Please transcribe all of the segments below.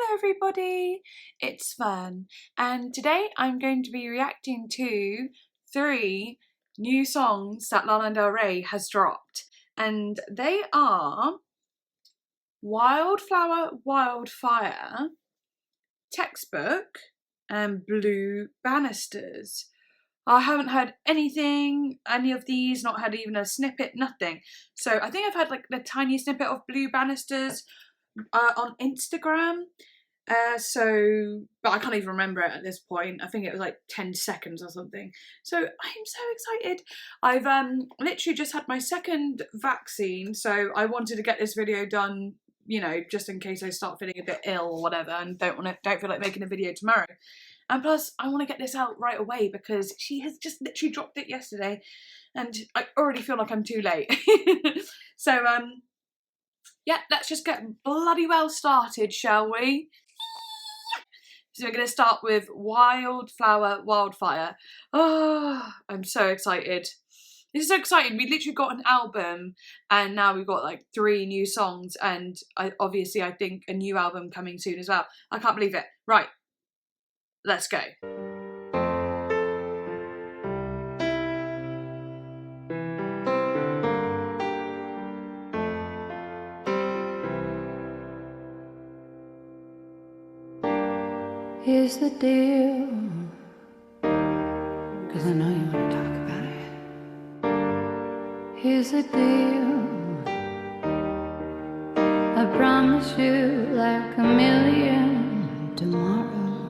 Hello everybody, it's Fern, and today I'm going to be reacting to 3 new songs that Lana Del Rey has dropped, and they are Wildflower Wildfire, Textbook, and Blue Banisters. I haven't heard any of these, not had even a snippet, nothing. So I think I've had like the tiny snippet of Blue Banisters on Instagram. But I can't even remember it at this point. I think it was like 10 seconds or something. So I'm so excited. I've literally just had my 2nd vaccine, so I wanted to get this video done, you know, just in case I start feeling a bit ill or whatever, and don't feel like making a video tomorrow. And plus, I want to get this out right away because she has just literally dropped it yesterday, and I already feel like I'm too late. So yeah, let's just get bloody well started, shall we? So we're going to start with Wildflower Wildfire. Oh, I'm so excited. This is so exciting. We literally got an album and now we've got like 3 new songs, and obviously I think a new album coming soon as well. I can't believe it. Right, let's go. Here's the deal, 'cause I know you want to talk about it. Here's the deal, I promise you like a million tomorrow.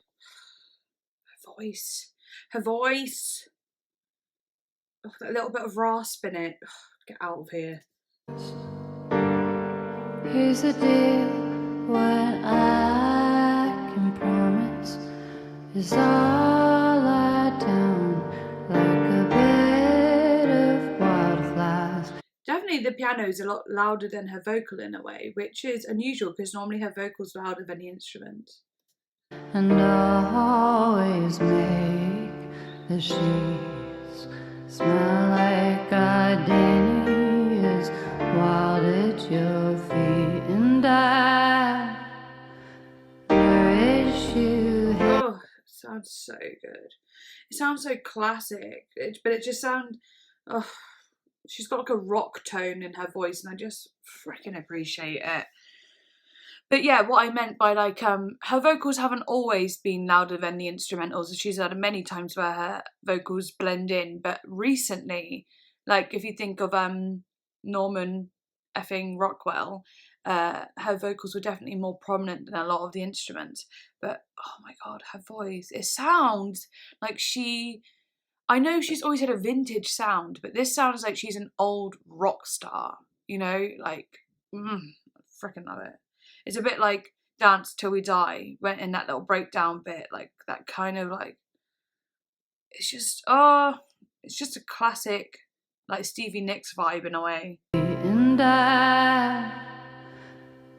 Her voice. Oh, that little bit of rasp in it. Oh, get out of here. Here's the deal, what I can promise is all I down like a bed of wildflowers. Definitely the piano is a lot louder than her vocal in a way, which is unusual because normally her vocal's louder than the instrument. And always make the sheets smell like gardenias wild at your feet, and I nourish you. Oh, it sounds so good. It sounds so classic, but it just sounds, oh, she's got like a rock tone in her voice, and I just freaking appreciate it. But yeah, what I meant by like, her vocals haven't always been louder than the instrumentals. She's had many times where her vocals blend in, but recently, like if you think of Norman effing Rockwell, her vocals were definitely more prominent than a lot of the instruments. But oh my god, her voice, it sounds like I know she's always had a vintage sound, but this sounds like she's an old rock star, you know, like, I freaking love it. It's a bit like Dance Till We Die, went in that little breakdown bit, like that kind of like, it's just a classic, like Stevie Nicks vibe in a way. And I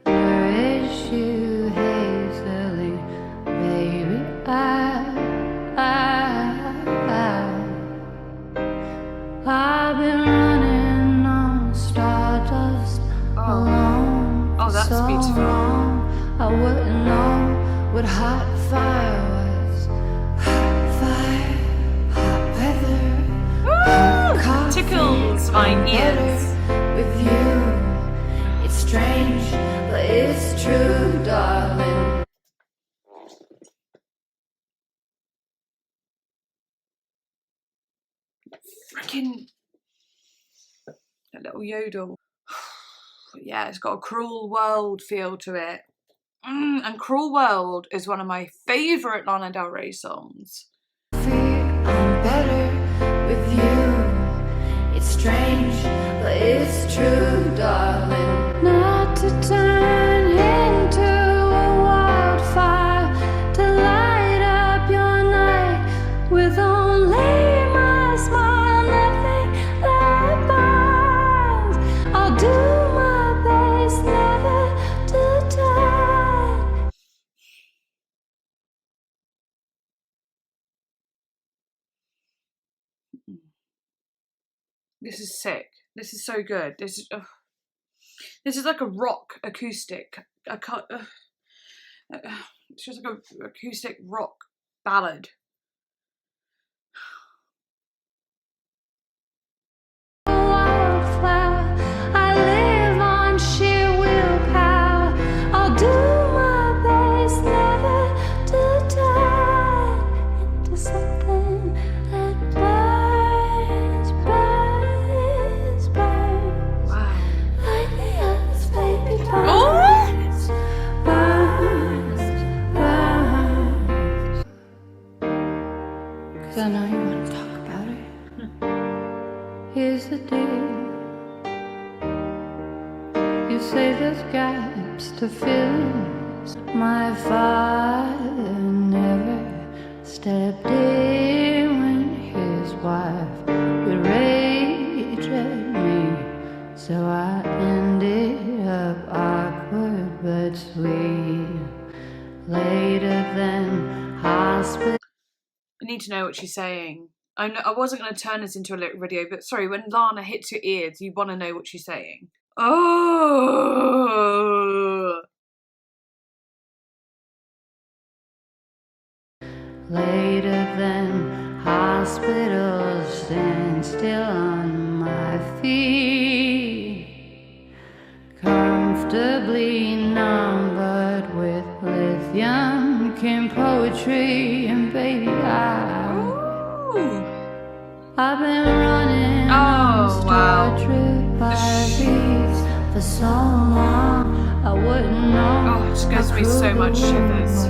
nourish you hazily, baby. I've been running on stardust alone. Oh, that's so beautiful. Long, I wouldn't know what hot fire was. Hot fire, hot weather, hot coffee, Tickles my ears. with you. It's strange, but it's true, darling. Freaking that little yodel. Yeah, it's got a Cruel World feel to it. And Cruel World is one of my favourite Lana Del Rey songs. I'm better with you. It's strange, but it's true, darling. Not to turn into a wildfire to light up your night with only my smile, nothing that binds. I'll do my best never to die. This is sick. This is so good. This is like a rock acoustic. It's just like an acoustic rock ballad. Wildflower, I live on sheer willpower. I'll do my best never to turn into something that burns, burns, burns. Wow. Like the others, baby, burns, Oh! burns, burns. 'Cause I know you want to talk about it. Here's the deal. You say there's gaps to fill. My father never stepped in when his wife would rage at me. So I ended up awkward but sweet. Later than hospital. I need to know what she's saying. I know I wasn't going to turn this into a lyric video, but sorry, when Lana hits your ears, you want to know what she's saying. Oh! Later than hospital, stand still on my feet. Comfortably numbered with lithium came poetry, and baby, I've been running on a star trip by beats for so long I wouldn't know. Oh, it just gives me so much shivers.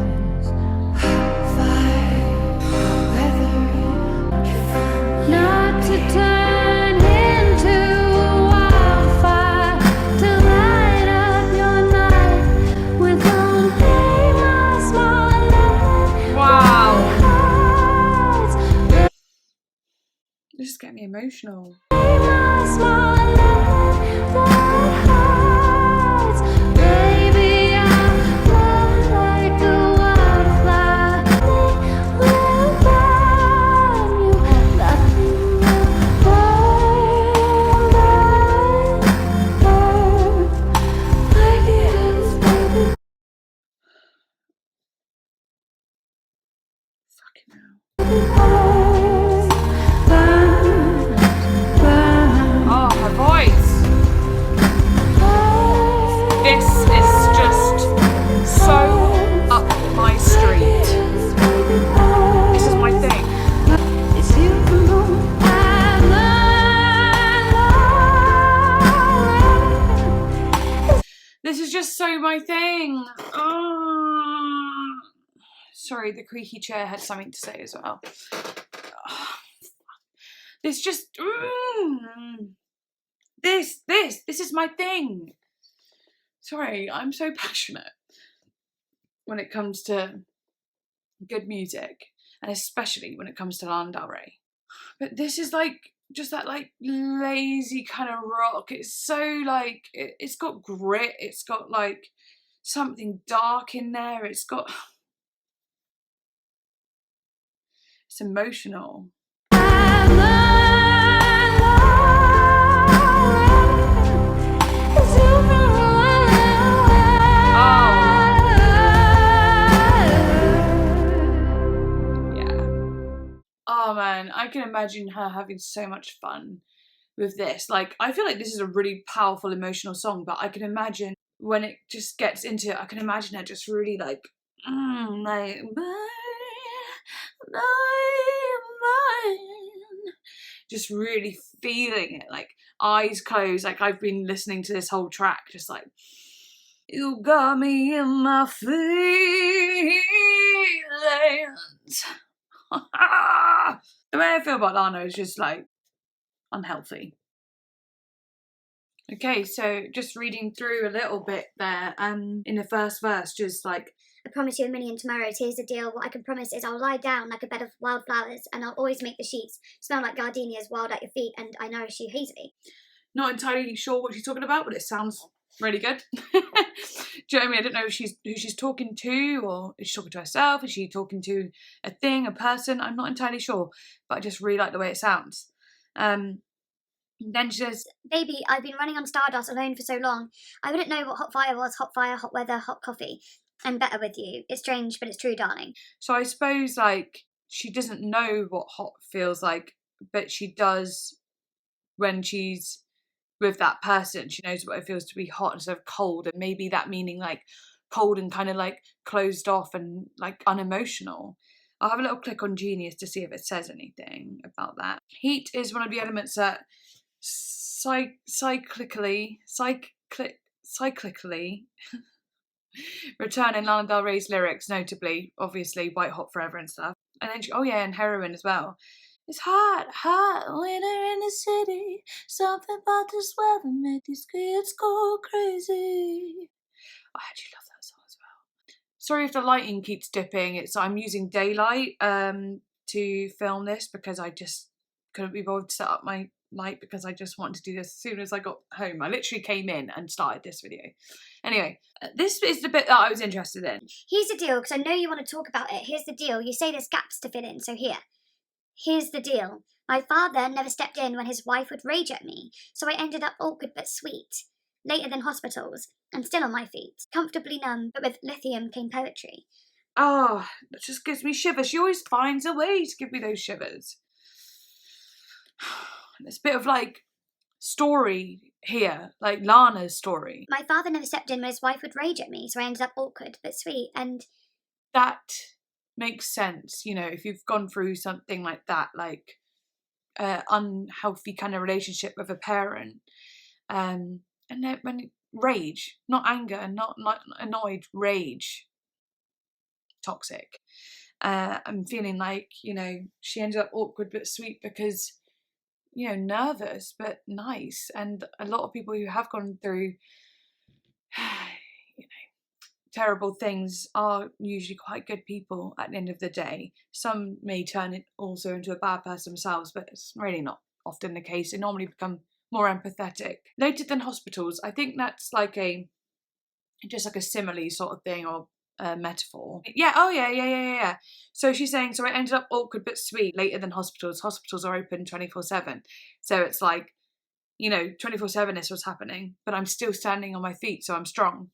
Not to turn into a wildfire, to light up your night with only my small light. Wow. This is getting me emotional. Fucking hell. Oh, her voice. This is just so up my street. This is my thing. This is just so my thing. Oh. Sorry, the creaky chair had something to say as well. Oh, this just... This is my thing. Sorry, I'm so passionate when it comes to good music, and especially when it comes to Lana Del Rey. But this is like, just that like lazy kind of rock. It's so like, it's got grit, it's got like something dark in there, it's got... It's emotional. Oh man, I can imagine her having so much fun with this. Like, I feel like this is a really powerful, emotional song, but I can imagine when it just gets into it, I can imagine her just really like, just really feeling it, like eyes closed. Like, I've been listening to this whole track, just like, you got me in my feelings. The way I feel about Lana is just like unhealthy. Okay, so just reading through a little bit there, in the first verse, just like, I promise you a million tomorrows. Here's the deal. What I can promise is I'll lie down like a bed of wildflowers, and I'll always make the sheets smell like gardenias wild at your feet, and I nourish you hazily. Not entirely sure what she's talking about, but it sounds really good. Do you know what I mean? I don't know if who she's talking to, or is she talking to herself? Is she talking to a thing, a person? I'm not entirely sure, but I just really like the way it sounds. Then she says, baby, I've been running on Stardust alone for so long. I wouldn't know what hot fire was. Hot fire, hot weather, hot coffee. I'm better with you. It's strange, but it's true, darling. So I suppose, like, she doesn't know what hot feels like, but she does when she's with that person. She knows what it feels to be hot instead of cold, and maybe that meaning, like, cold and kind of, like, closed off and, like, unemotional. I'll have a little click on Genius to see if it says anything about that. Heat is one of the elements that cyclically return in Lana Del Rey's lyrics, notably, obviously, White Hot Forever and stuff. And then, and Heroin as well. It's hot, hot, winter in the city. Something about this weather made these kids go crazy. I actually love that song as well. Sorry if the lighting keeps dipping. I'm using daylight to film this because I just couldn't be bothered to set up my light because I just wanted to do this as soon as I got home. I literally came in and started this video. Anyway, this is the bit that I was interested in. Here's the deal, because I know you want to talk about it. Here's the deal. You say there's gaps to fill in, so here's the deal. My father never stepped in when his wife would rage at me, so I ended up awkward but sweet, later than hospitals, and still on my feet, comfortably numb, but with lithium came poetry. Oh, that just gives me shivers. She always finds a way to give me those shivers. There's a bit of, like, story here, like Lana's story. My father never stepped in when his wife would rage at me, so I ended up awkward but sweet, and that makes sense, you know, if you've gone through something like that, like unhealthy kind of relationship with a parent, and then when rage, not anger, not annoyed, rage, toxic. I'm feeling like, you know, she ended up awkward but sweet because, you know, nervous but nice. And a lot of people who have gone through, you know, terrible things are usually quite good people at the end of the day. Some may turn it also into a bad person themselves, but it's really not often the case. They normally become more empathetic. Later than hospitals, I think that's like just like a simile sort of thing, or metaphor. Yeah. So she's saying, so I ended up awkward but sweet, later than hospitals. Hospitals are open 24/7. So it's like, you know, 24/7 is what's happening, but I'm still standing on my feet, so I'm strong.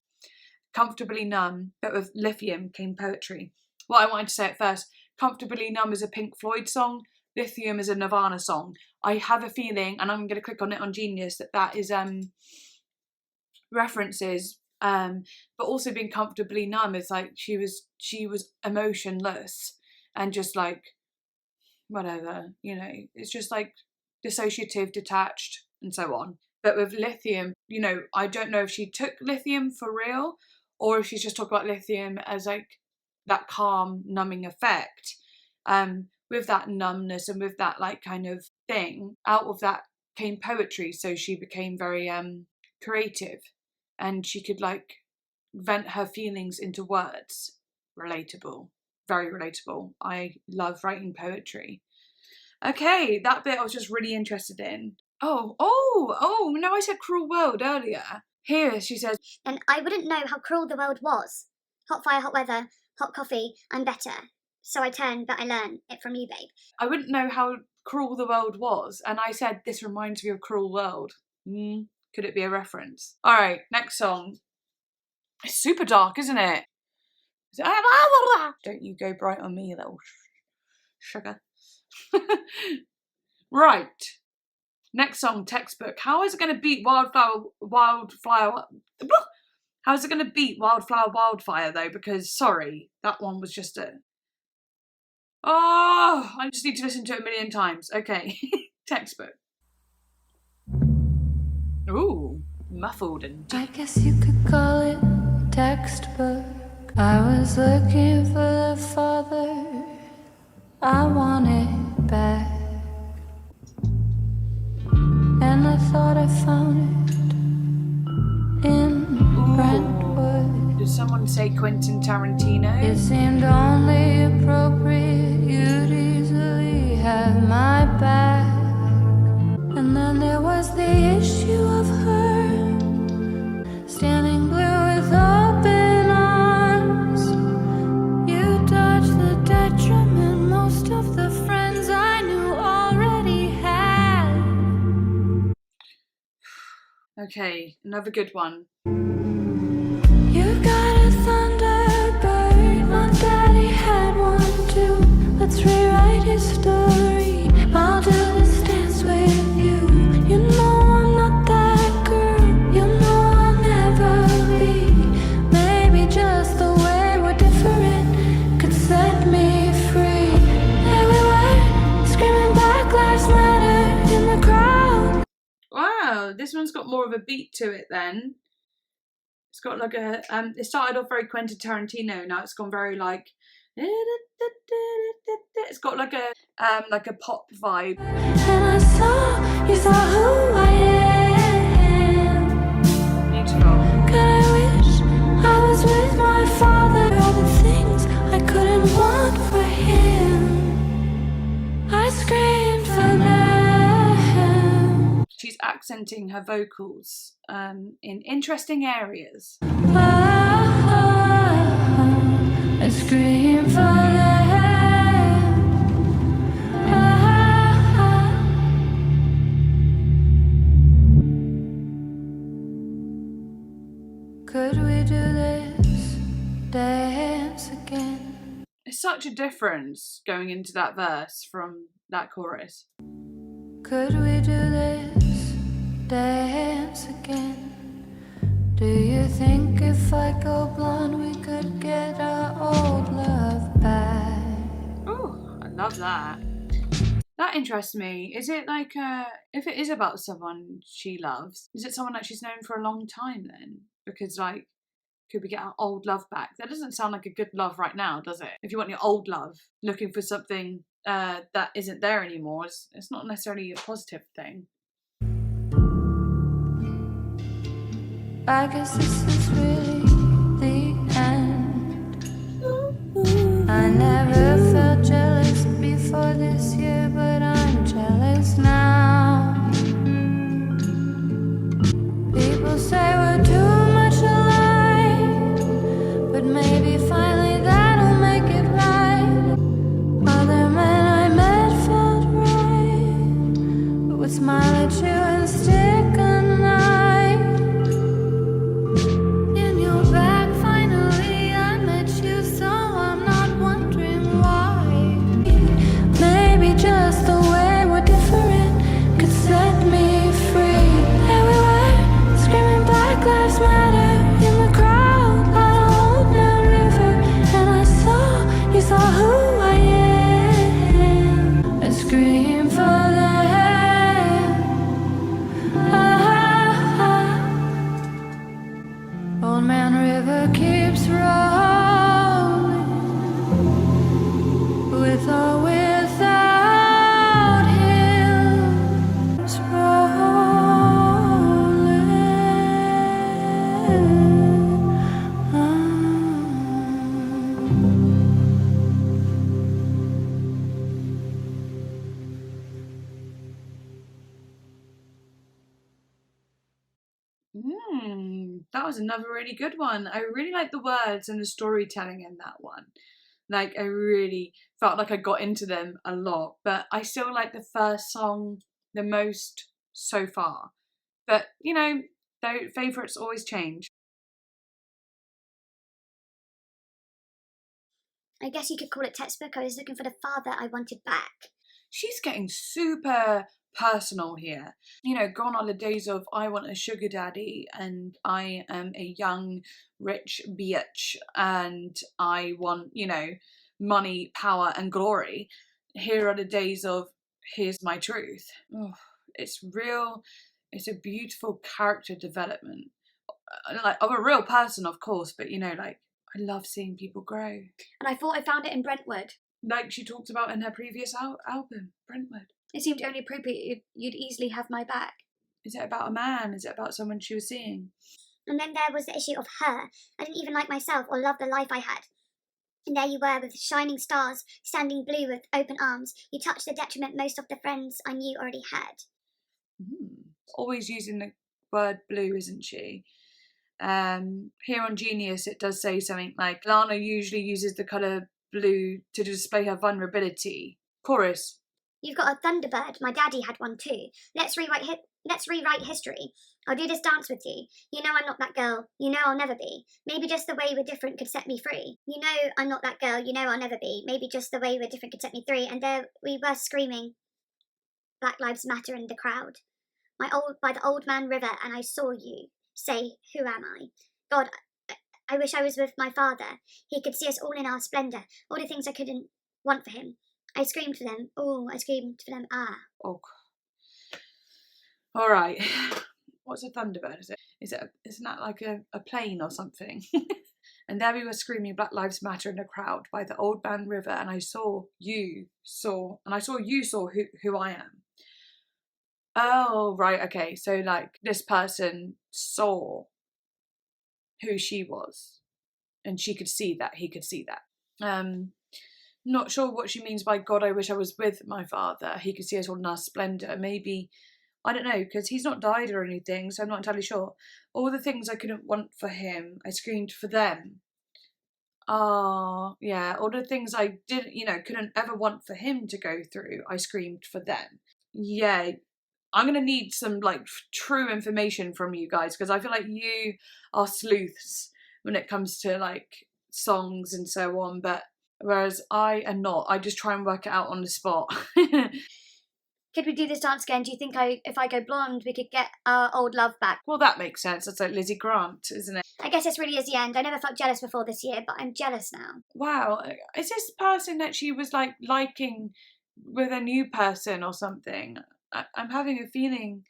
Comfortably numb, but with lithium came poetry. What I wanted to say at first, Comfortably Numb is a Pink Floyd song, Lithium is a Nirvana song. I have a feeling, and I'm going to click on it on Genius, that is references, but also being comfortably numb is like she was emotionless and just like whatever, you know, it's just like dissociative, detached, and so on. But with lithium, you know, I don't know if she took lithium for real or if she's just talking about lithium as like that calm, numbing effect. With that numbness and with that like kind of thing, out of that came poetry. So she became very creative, and she could like vent her feelings into words. Relatable, very relatable. I love writing poetry. Okay, that bit I was just really interested in. Oh, no, I said Cruel World earlier. Here, she says, and I wouldn't know how cruel the world was. Hot fire, hot weather, hot coffee, I'm better. So I turn, but I learn it from you, babe. I wouldn't know how cruel the world was. And I said, this reminds me of Cruel World. Could it be a reference? All right, next song. It's super dark, isn't it? Don't you go bright on me, little sugar. Right. Next song, Textbook. How is it going to beat Wildflower Wildfire? How is it going to beat Wildflower Wildfire, though? Because, sorry, that one was just a... Oh, I just need to listen to it a million times. Okay, Textbook. Ooh, muffled and... I guess you could call it textbook. I was looking for the father I wanted back, and I thought I found it in Brentwood. Did someone say Quentin Tarantino? It seemed only appropriate you'd easily have my back. And then there was the issue of her standing blue with open arms. You dodged the detriment most of the friends I knew already had. Okay, another good one. You've got a thunder This one's got more of a beat to it then. It's got like a, it started off very Quentin Tarantino, now it's gone very like, it's got like a pop vibe. And I saw, you saw who I am. Beautiful. God, I wish I was with my father. All the things I couldn't want for him, I screamed for them. She's accenting her vocals in interesting areas. I scream for them. Could we do this dance again? It's such a difference going into that verse from that chorus. Could we do this dance again? Do you think if I go blonde we could get our old love back? Oh, I love that. That interests me. Is it like, if it is about someone she loves, is it someone that she's known for a long time then? Because like, could we get our old love back? That doesn't sound like a good love right now, does it? If you want your old love, looking for something that isn't there anymore, it's not necessarily a positive thing. I guess this is really the end. I never felt jealous before this year, but I'm jealous now. People say we're too much alike, but maybe finally that'll make it right. Other men I met felt right, but would smile at you and stick a knife in your back. Finally I met you, so I'm not wondering why. Maybe just the way we're different could set me free. There we were, screaming Black Lives Matter in the crowd on an old man river, and I saw, you saw who I am. I scream for them. Old man river keeps rolling, with or without him. It's That was another really good one. I really like the words and the storytelling in that one. Like, I really felt like I got into them a lot, but I still like the first song the most so far. But, you know, favourites always change. I guess you could call it textbook. I was looking for the father I wanted back. She's getting super personal here. You know, gone are the days of I want a sugar daddy and I am a young rich bitch and I want, you know, money, power and glory. Here are the days of here's my truth. Oh, it's real. It's a beautiful character development, like of a real person, of course, but you know, like, I love seeing people grow. And I thought I found it in Brentwood. Like she talked about in her previous album, Brentwood. It seemed only appropriate you'd easily have my back. Is it about a man? Is it about someone she was seeing? And then there was the issue of her. I didn't even like myself or love the life I had. And there you were with shining stars, standing blue with open arms. You touched the detriment most of the friends I knew already had. Always using the word blue, isn't she? Here on Genius it does say something like Lana usually uses the colour blue to display her vulnerability. Chorus. You've got a Thunderbird. My daddy had one too. Let's rewrite history. I'll do this dance with you. You know I'm not that girl. You know I'll never be. Maybe just the way we're different could set me free. You know I'm not that girl. You know I'll never be. Maybe just the way we're different could set me free. And there we were screaming Black Lives Matter in the crowd. By the old man river, and I saw you say, who am I? God, I wish I was with my father. He could see us all in our splendour. All the things I couldn't want for him. I screamed for them. Oh, I screamed for them. Ah. Oh. All right. what's a thunderbird? Isn't that like a plane or something? And there we were screaming Black Lives Matter in a crowd by the Old Man River, and I saw you saw who I am. Oh, right, okay. So like this person saw who she was, and she could see that, he could see that. Not sure what she means by God, I wish I was with my father. He could see us all in our splendour. Maybe, I don't know, because he's not died or anything, so I'm not entirely sure. All the things I couldn't want for him, I screamed for them. Oh, yeah, all the things I didn't, couldn't ever want for him to go through, I screamed for them. Yeah, I'm going to need some, like, true information from you guys, because I feel like you are sleuths when it comes to, like, songs and so on, but whereas I am not. I just try and work it out on the spot. Could we do this dance again? Do you think if I go blonde, we could get our old love back? Well, that makes sense. That's like Lizzie Grant, isn't it? I guess this really is the end. I never felt jealous before this year, but I'm jealous now. Wow. Is this person that she was like liking with a new person or something? I'm having a feeling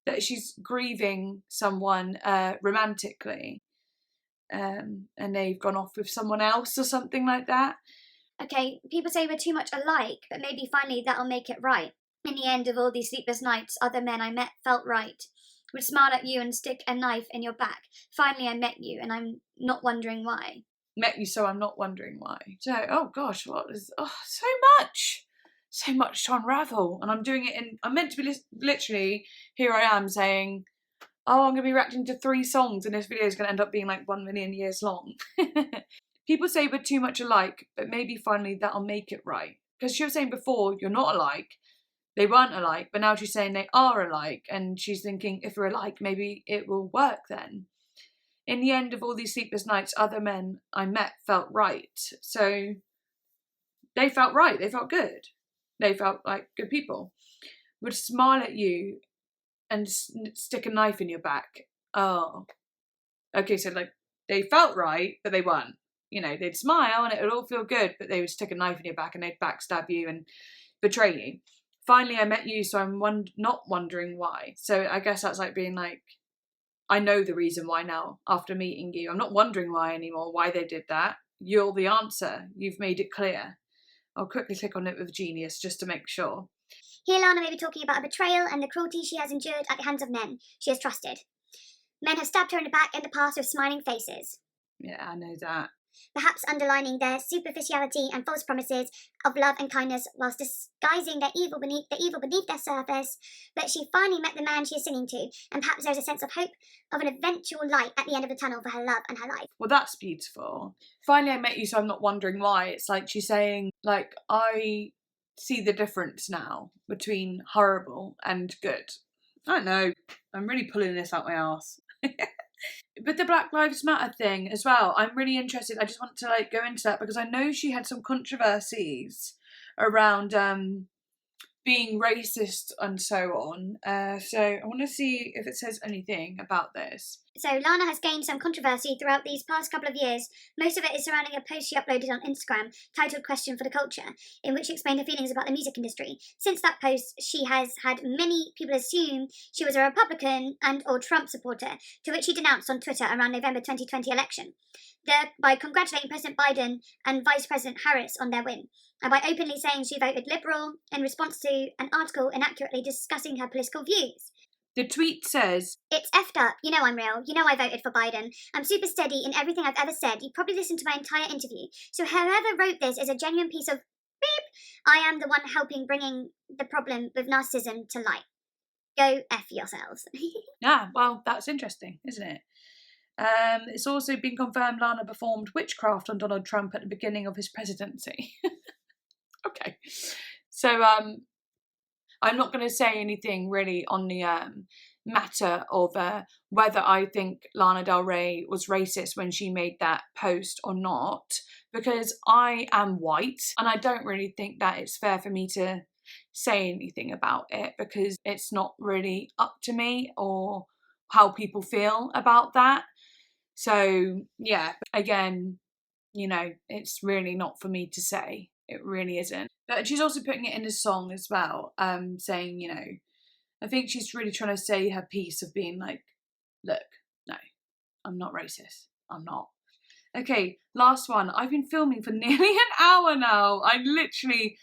that she's grieving someone romantically, and they've gone off with someone else or something like that. Okay, people say we're too much alike, but maybe finally that'll make it right. In the end of all these sleepless nights, other men I met felt right. Would smile at you and stick a knife in your back. Finally I met you, and I'm not wondering why. Met you, so I'm not wondering why. So, oh gosh, so much to unravel. And I'm doing it I'm meant to be literally, here I am saying, oh, I'm going to be reacting to 3 songs, and this video is going to end up being like 1 million years long. People say we're too much alike, but maybe finally that'll make it right. Because she was saying before, you're not alike. They weren't alike, but now she's saying they are alike, and she's thinking if we're alike, maybe it will work then. In the end of all these sleepless nights, other men I met felt right. So they felt right. They felt good. They felt like good people. Would smile at you and stick a knife in your back. Oh. Okay, so like they felt right, but they weren't. They'd smile and it would all feel good, but they would stick a knife in your back and they'd backstab you and betray you. Finally, I met you, so I'm not wondering why. So I guess that's like being like, I know the reason why now, after meeting you. I'm not wondering why anymore, why they did that. You're the answer. You've made it clear. I'll quickly click on it with Genius just to make sure. Here Lana may be talking about a betrayal and the cruelty she has endured at the hands of men she has trusted. Men have stabbed her in the back in the past with smiling faces. Yeah, I know that. Perhaps underlining their superficiality and false promises of love and kindness whilst disguising their evil beneath their surface. But she finally met the man she is singing to, and perhaps there's a sense of hope of an eventual light at the end of the tunnel for her love and her life. Well, that's beautiful. Finally, I met you, so I'm not wondering why. It's like she's saying, like, I see the difference now between horrible and good. I don't know. I'm really pulling this out my arse. But the Black Lives Matter thing as well, I'm really interested. I just want to like go into that because I know she had some controversies around being racist and so on. So I want to see if it says anything about this. So Lana has gained some controversy throughout these past couple of years. Most of it is surrounding a post she uploaded on Instagram titled Question for the Culture, in which she explained her feelings about the music industry. Since that post, she has had many people assume she was a Republican and or Trump supporter, to which she denounced on Twitter around November 2020 election, by congratulating President Biden and Vice President Harris on their win, and by openly saying she voted Liberal in response to an article inaccurately discussing her political views. The tweet says, "It's effed up. You know I'm real. You know I voted for Biden. I'm super steady in everything I've ever said. You probably listened to my entire interview. So whoever wrote this is a genuine piece of beep. I am the one helping bringing the problem with narcissism to light. Go F yourselves." Yeah, well, that's interesting, isn't it? It's also been confirmed Lana performed witchcraft on Donald Trump at the beginning of his presidency. Okay. So, I'm not going to say anything really on the matter of whether I think Lana Del Rey was racist when she made that post or not, because I am white and I don't really think that it's fair for me to say anything about it because it's not really up to me or how people feel about that. So, yeah, again, it's really not for me to say. It really isn't. But she's also putting it in a song as well, saying, I think she's really trying to say her piece of being like, look, no, I'm not racist. I'm not. Okay, last one. I've been filming for nearly an hour now. I literally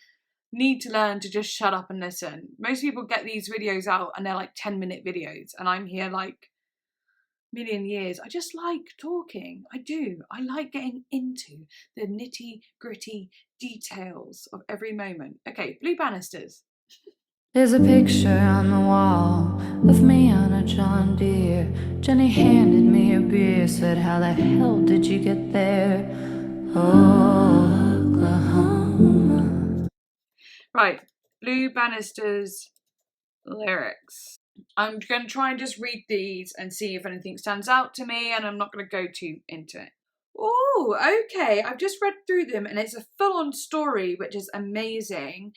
need to learn to just shut up and listen. Most people get these videos out and they're like 10-minute videos, and I'm here like million years. I just like talking. I do. I like getting into the nitty gritty details of every moment. Okay, Blue Banisters. There's a picture on the wall of me on a John Deere. Jenny handed me a beer, said, how the hell did you get there? Oklahoma. Right, Blue Banisters lyrics. I'm going to try and just read these and see if anything stands out to me, and I'm not going to go too into it. Oh, okay. I've just read through them and it's a full-on story, which is amazing.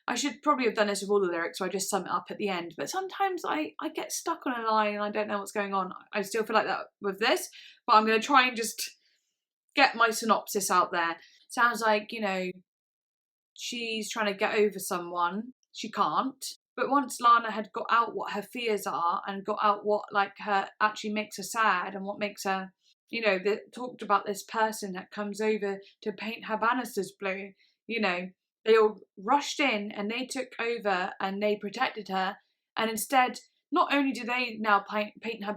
I should probably have done this with all the lyrics, so I just sum it up at the end. But sometimes I get stuck on a line and I don't know what's going on. I still feel like that with this, but I'm going to try and just get my synopsis out there. Sounds like, you know, she's trying to get over someone. She can't. But once Lana had got out what her fears are and got out what like her actually makes her sad and what makes her, you know, they talked about this person that comes over to paint her banisters blue, you know, they all rushed in and they took over and they protected her. And instead, not only do they now paint her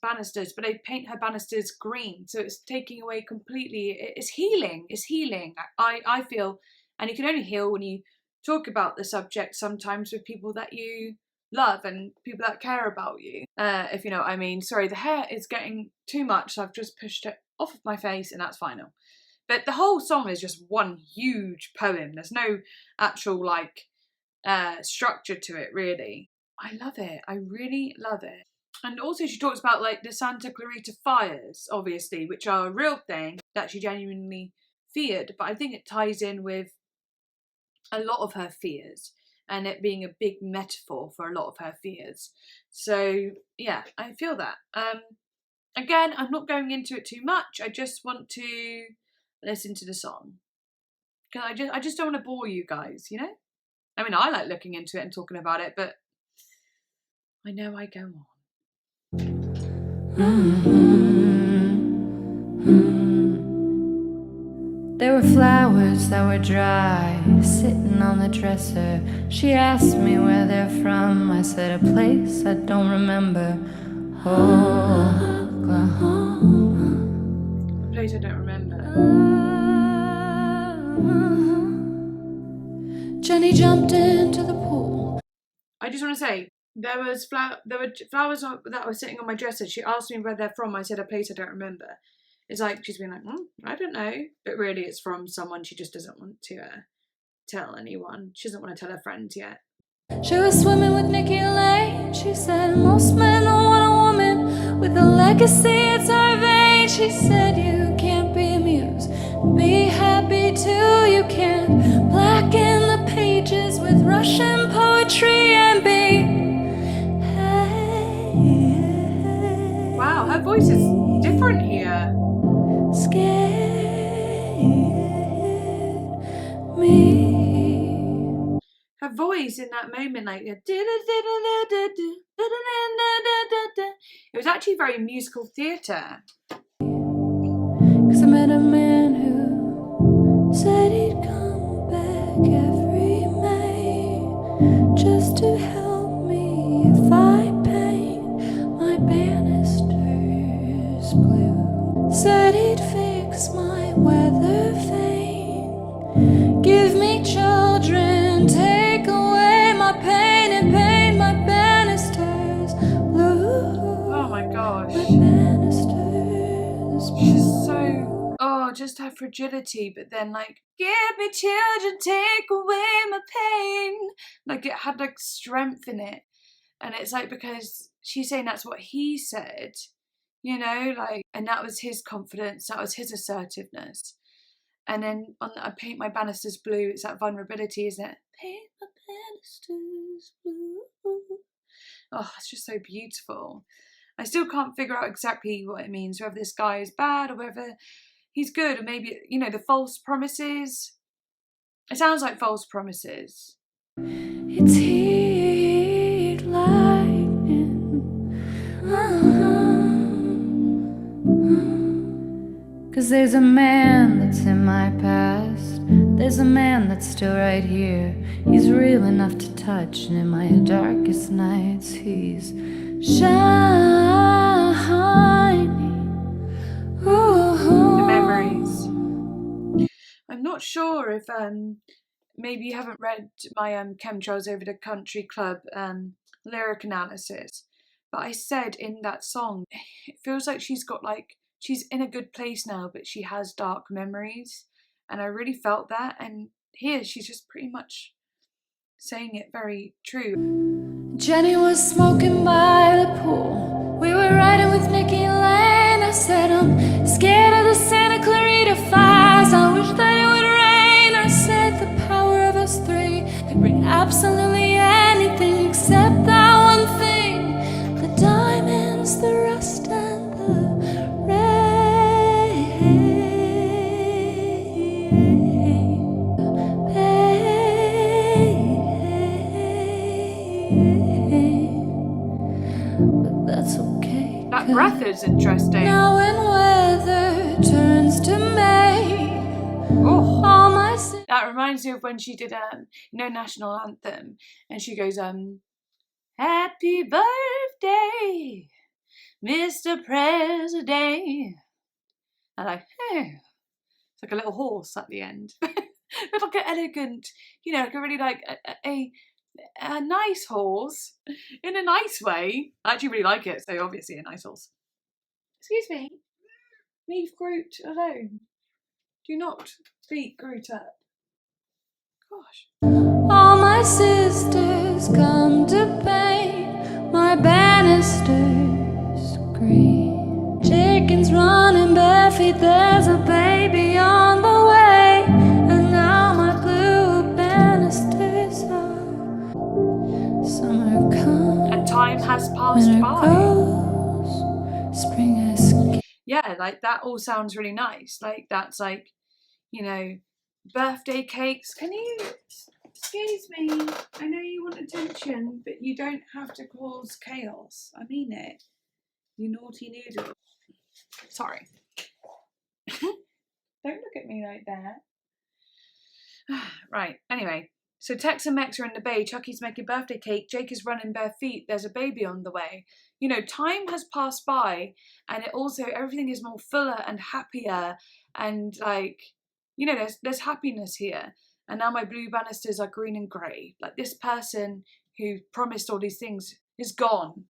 banisters, but they paint her banisters green. So it's taking away completely, it's healing, I feel. And you can only heal when you talk about the subject sometimes with people that you love and people that care about you, if you know what I mean. Sorry, the hair is getting too much, so I've just pushed it off of my face and that's final. But the whole song is just one huge poem. There's no actual like structure to it really. I love it. I really love it. And also she talks about like the Santa Clarita fires, obviously, which are a real thing that she genuinely feared. But I think it ties in with a lot of her fears and it being a big metaphor for a lot of her fears. So yeah, I feel that. Again, I'm not going into it too much. I just want to listen to the song. Because I just don't want to bore you guys, you know? I mean, I like looking into it and talking about it, but I know I go on. There were flowers that were dry, sitting on the dresser. She asked me where they're from. I said a place I don't remember. Oklahoma. A place I don't remember. Jenny jumped into the pool. I just want to say, there were flowers that were sitting on my dresser. She asked me where they're from. I said a place I don't remember. It's like she's been like, I don't know. But really it's from someone she just doesn't want to tell anyone. She doesn't want to tell her friends yet. She was swimming with Nikki Lane. She said, most men don't want a woman with a legacy, it's her vein. She said, you can't be amused, be happy too. You can't blacken the pages with Russian poetry and be Wow, her voice is different here. Scared me. Her voice in that moment, like it was actually very musical theatre. 'Cause I met a man who said he'd come back every May just to help me if I paint my banisters blue. Said he'd fix my weather vane, give me children, take away my pain and paint my banisters blue. Oh my gosh. My banisters blue. She's so, just her fragility, but then like, give me children, take away my pain. Like it had like strength in it. And it's like, because she's saying that's what he said, you know, like, and that was his confidence, that was his assertiveness. And then on I paint my banisters blue, it's that vulnerability, isn't it? Paint my banisters blue. Oh, it's just so beautiful. I still can't figure out exactly what it means, whether this guy is bad or whether he's good, or maybe, you know, the false promises. It sounds like false promises. It's here. 'Cause there's a man that's in my past. There's a man that's still right here. He's real enough to touch, and in my darkest nights he's shining. The memories. I'm not sure if maybe you haven't read my Chemtrails Over the Country Club lyric analysis, but I said in that song, it feels like she's in a good place now, but she has dark memories, and I really felt that. And here she's just pretty much saying it very true. Jenny was smoking by the pool. We were riding with Nikki and Lane. I said, I'm scared of the Santa Clarita fires. I wish that it would rain. I said the power of us three could bring absolutely anything except that one thing. The diamonds, the rust, and the rain. But that's okay. That breath is interesting. Now when weather turns to May, Oh, all my that reminds me of when she did national anthem, and she goes Happy birthday, Mr. President. And it's like a little horse at the end. But like an elegant, like a really a nice horse in a nice way. I actually really like it, so obviously a nice horse. Excuse me. Leave Groot alone. Do not beat Groot up. Gosh. all my sisters come to paint my banisters green. Chickens running bare feet, there's a baby on the way, and now my blue banisters are summer comes, And time has passed winter by. goes, spring has Yeah, like that all sounds really nice. Like that's like, birthday cakes. Can you, excuse me, I know you want attention, but you don't have to cause chaos. I mean it. You naughty noodle. Sorry. Don't look at me like that. Right, anyway. So Tex and Mex are in the bay, Chucky's making birthday cake, Jake is running bare feet, there's a baby on the way. Time has passed by, and everything is more fuller and happier, and there's happiness here. And now my blue banisters are green and grey. Like, this person who promised all these things is gone.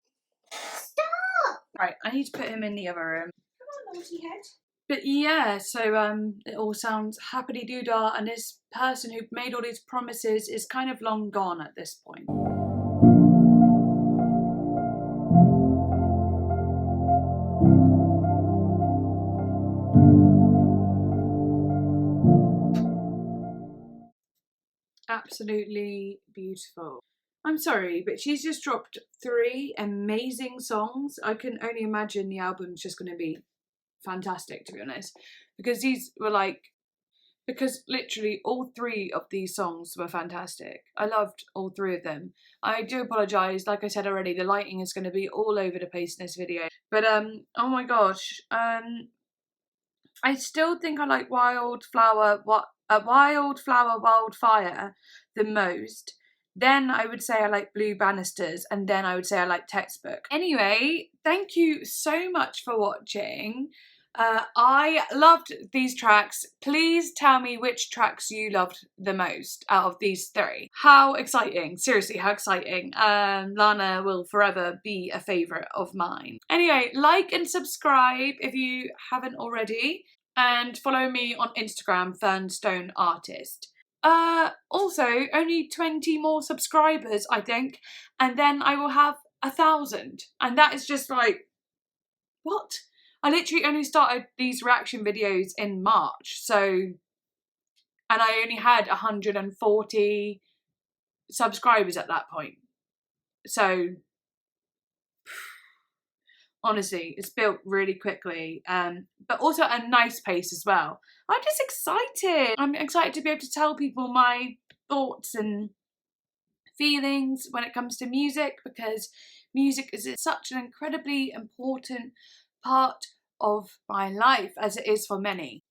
Stop! Right, I need to put him in the other room. Come on, naughty head. But yeah, so it all sounds happily doodah, and this person who made all these promises is kind of long gone at this point. Absolutely beautiful. I'm sorry, but she's just dropped 3 amazing songs. I can only imagine the album's just going to be fantastic, to be honest, because because literally all 3 of these songs were fantastic. I loved all 3 of them. I do apologise, like I said already, the lighting is going to be all over the place in this video, but oh my gosh, I still think I like Wildflower Wildfire the most. Then I would say I like Blue Banisters, and then I would say I like Textbook. Anyway, thank you so much for watching. I loved these tracks. Please tell me which tracks you loved the most out of these 3. How exciting. Seriously, how exciting. Lana will forever be a favourite of mine. Anyway, like and subscribe if you haven't already. And follow me on Instagram, Fernstone Artist. Also, only 20 more subscribers, I think, and then I will have 1,000. And that is just like, what? I literally only started these reaction videos in March, and I only had 140 subscribers at that point. So, honestly, it's built really quickly, but also at a nice pace as well. I'm just excited. I'm excited to be able to tell people my thoughts and feelings when it comes to music, because music is such an incredibly important part of my life, as it is for many.